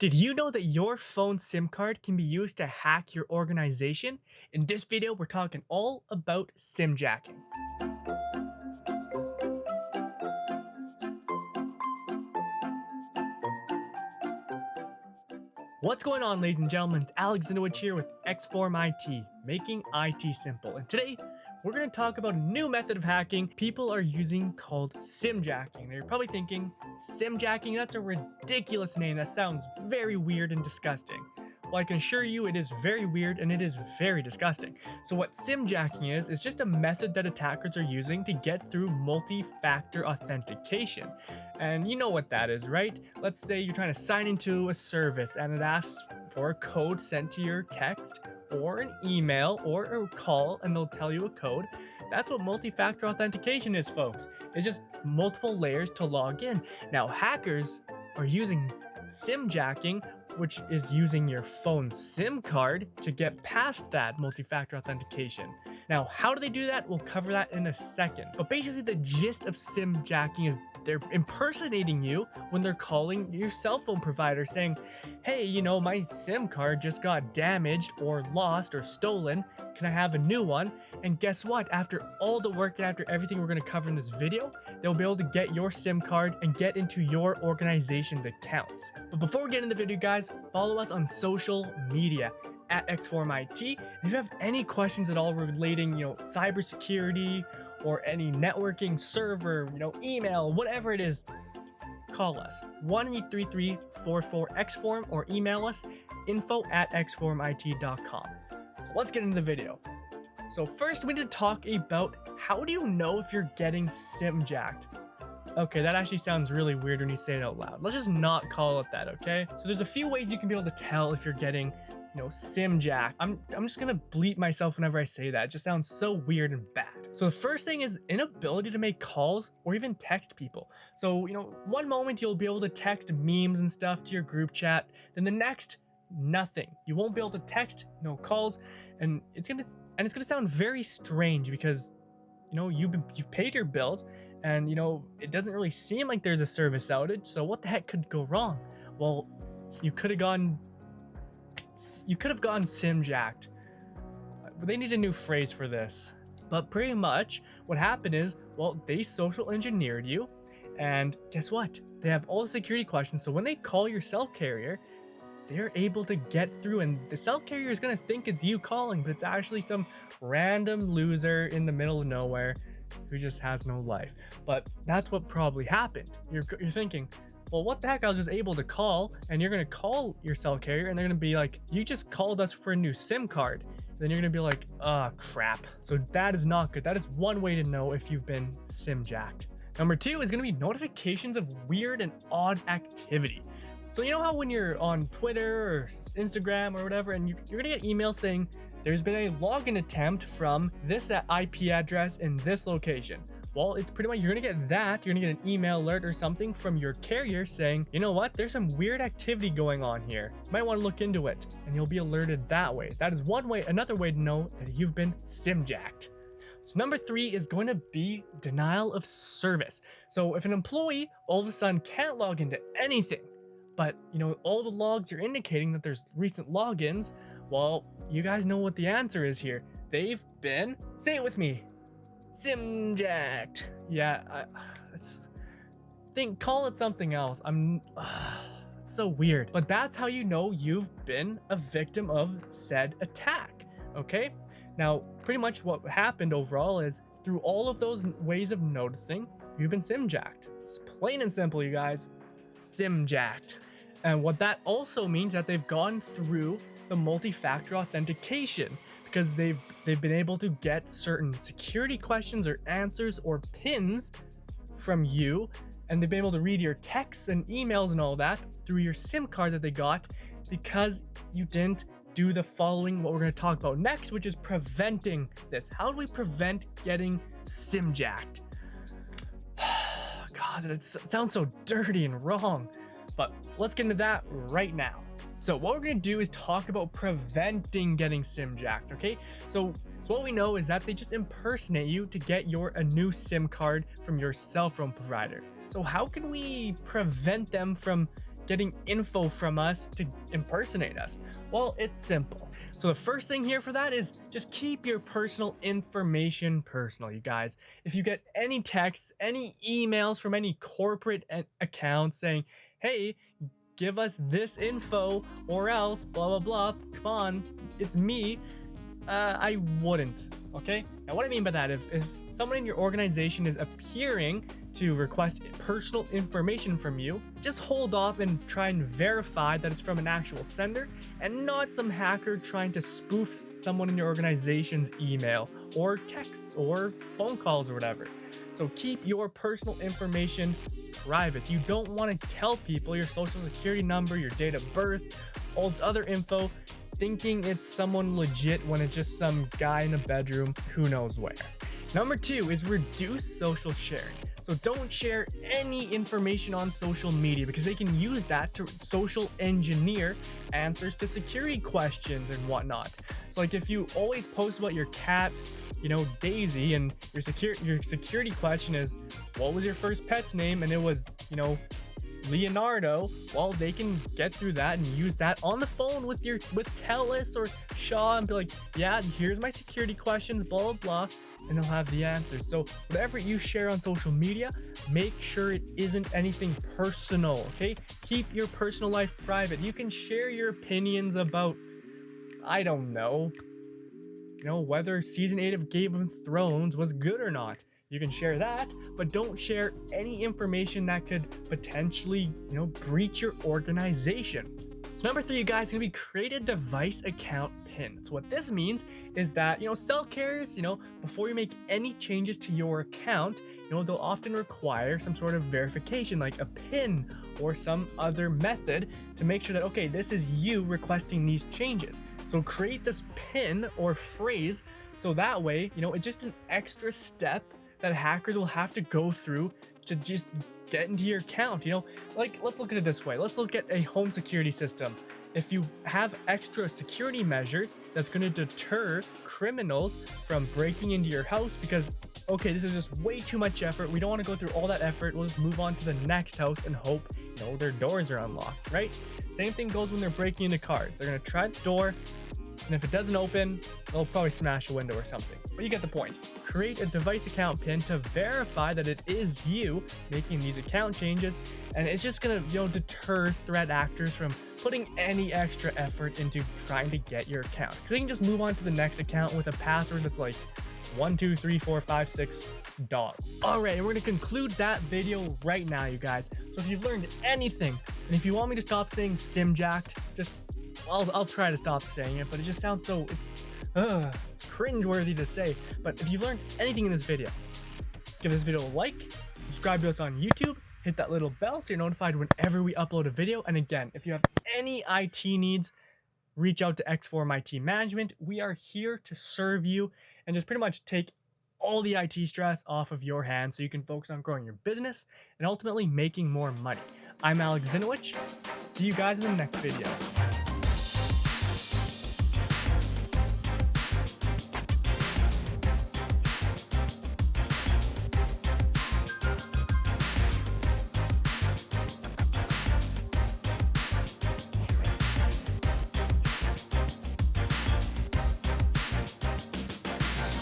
Did you know that your phone SIM card can be used to hack your organization? In this video, we're talking all about SIM jacking. What's going on, ladies and gentlemen? It's Alex Zinowich here with Xform IT, making IT simple. And today, we're going to talk about a new method of hacking people are using called SIM jacking. Now, you're probably thinking, SIM jacking? That's a ridiculous name. That sounds very weird and disgusting. Well, I can assure you it is very weird and it is very disgusting. So what SIM jacking is just a method that attackers are using to get through multi-factor authentication. And you know what that is, right? Let's say you're trying to sign into a service and it asks for a code sent to your text or an email or a call, and they'll tell you a code. That's what multi-factor authentication is, folks. It's just multiple layers to log in. Now, hackers are using SIM jacking, which is using your phone SIM card to get past that multi-factor authentication. Now, how do they do that? We'll cover that in a second. But basically, the gist of SIM jacking is they're impersonating you when they're calling your cell phone provider saying, hey, my SIM card just got damaged or lost or stolen. Can I have a new one? And guess what? After all the work and after everything we're going to cover in this video, they'll be able to get your SIM card and get into your organization's accounts. But before we get into the video, guys, follow us on social media at Xform IT. If you have any questions at all relating, cybersecurity or any networking, server, email, whatever it is, call us 1-833-44-XFORM or email us info@xformit.com. So let's get into the video. So first we need to talk about how do you know if you're getting SIM jacked? Okay, that actually sounds really weird when you say it out loud. Let's just not call it that, okay? So there's a few ways you can be able to tell if you're getting SIM jacked. I'm just gonna bleep myself whenever I say that. It just sounds so weird and bad. So the first thing is inability to make calls or even text people. So, one moment you'll be able to text memes and stuff to your group chat, then the next, nothing. You won't be able to text, no calls, and it's gonna sound very strange because you've paid your bills and it doesn't really seem like there's a service outage. So what the heck could go wrong? Well, you could have gotten SIM jacked. They need a new phrase for this. But pretty much what happened is, well, they social engineered you, and guess what? They have all the security questions. So when they call your cell carrier, they're able to get through, and the cell carrier is going to think it's you calling, but it's actually some random loser in the middle of nowhere who just has no life. But that's what probably happened. You're thinking, well, what the heck? I was just able to call, and you're going to call your cell carrier and they're going to be like, you just called us for a new SIM card. Then you're going to be like, crap. So that is not good. That is one way to know if you've been SIM jacked. Number two is going to be notifications of weird and odd activity. So you know how when you're on Twitter or Instagram or whatever, and you're going to get emails saying there's been a login attempt from this IP address in this location. Well, it's pretty much, you're going to get that. You're going to get an email alert or something from your carrier saying, you know what, there's some weird activity going on here. You might want to look into it, and you'll be alerted that way. That is one way. Another way to know that you've been SIM jacked. So number three is going to be denial of service. So if an employee all of a sudden can't log into anything, but all the logs are indicating that there's recent logins, well, you guys know what the answer is here. They've been, say it with me, SIM jacked. Yeah, call it something else. It's so weird. But that's how you know you've been a victim of said attack, okay? Now, pretty much what happened overall is through all of those ways of noticing, you've been SIM jacked. It's plain and simple, you guys. SIM jacked. And what that also means that they've gone through the multi-factor authentication because they've been able to get certain security questions or answers or pins from you, and they've been able to read your texts and emails and all that through your SIM card that they got because you didn't do the following, what we're going to talk about next, which is preventing this. How do we prevent getting SIM jacked? God, it sounds so dirty and wrong, but let's get into that right now. So what we're going to do is talk about preventing getting SIM jacked, okay? So what we know is that they just impersonate you to get a new SIM card from your cell phone provider. So how can we prevent them from getting info from us to impersonate us? Well, it's simple. So the first thing here for that is just keep your personal information personal, you guys. If you get any texts, any emails from any corporate accounts saying, hey, give us this info or else blah blah blah, come on, it's me, I wouldn't. Okay, now what I mean by that, if someone in your organization is appearing to request personal information from you, just hold off and try and verify that it's from an actual sender and not some hacker trying to spoof someone in your organization's email or texts or phone calls or whatever. So keep your personal information private. You don't want to tell people your social security number, your date of birth, all this other info, thinking it's someone legit when it's just some guy in a bedroom who knows where. Number 2 is reduce social sharing. So don't share any information on social media because they can use that to social engineer answers to security questions and whatnot. So like if you always post about your cat, Daisy, and your security question is, what was your first pet's name? And it was, Leonardo. Well, they can get through that and use that on the phone with TELUS or Shaw and be like, yeah, here's my security questions, blah, blah, blah, and they'll have the answers. So whatever you share on social media, make sure it isn't anything personal, okay? Keep your personal life private. You can share your opinions about, I don't know, whether season 8 of Game of Thrones was good or not. You can share that, but don't share any information that could potentially, breach your organization. So number 3, you guys, is gonna be create a device account PIN. So what this means is that, cell carriers, before you make any changes to your account, they'll often require some sort of verification like a PIN or some other method to make sure that, okay, this is you requesting these changes. So create this PIN or phrase so that way, it's just an extra step that hackers will have to go through to just get into your account. Like, let's look at it this way. Let's look at a home security system. If you have extra security measures, that's going to deter criminals from breaking into your house because, okay, this is just way too much effort. We don't want to go through all that effort. We'll just move on to the next house and hope, their doors are unlocked, right? Same thing goes when they're breaking into cars. They're going to try the door, and if it doesn't open, they'll probably smash a window or something. But you get the point. Create a device account PIN to verify that it is you making these account changes, and it's just gonna, deter threat actors from putting any extra effort into trying to get your account. Because they can just move on to the next account with a password that's like 1234556 All right, and we're gonna conclude that video right now, you guys. So if you've learned anything, and if you want me to stop saying SIMJACKed, just I'll try to stop saying it, but it just sounds so, it's cringeworthy to say. But if you've learned anything in this video, give this video a like, subscribe to us on YouTube, hit that little bell so you're notified whenever we upload a video. And again, if you have any IT needs, reach out to X4 IT Management. We are here to serve you and just pretty much take all the IT stress off of your hands so you can focus on growing your business and ultimately making more money. I'm Alex Zinowich. See you guys in the next video.